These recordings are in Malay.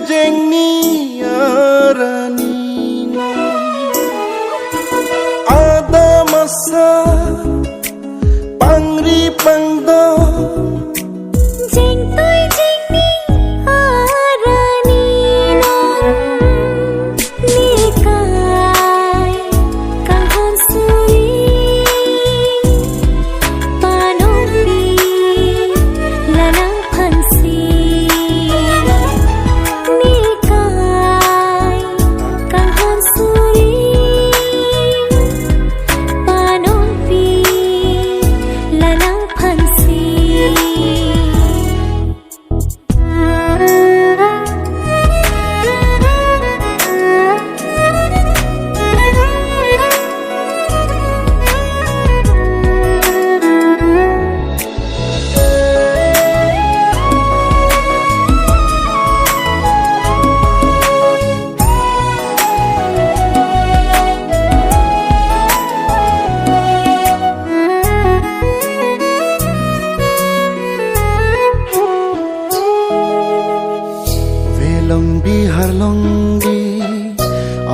jengni arani ada masa pangri pangdo jeng tôi jengni arani nikai kahon suri panopi lanang phansi nikai kahon suri panopi lanang phansi Long bi har long bi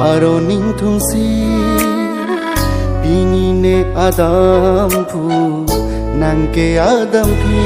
aro ning thung si pini ne adam phu nang ke adam phi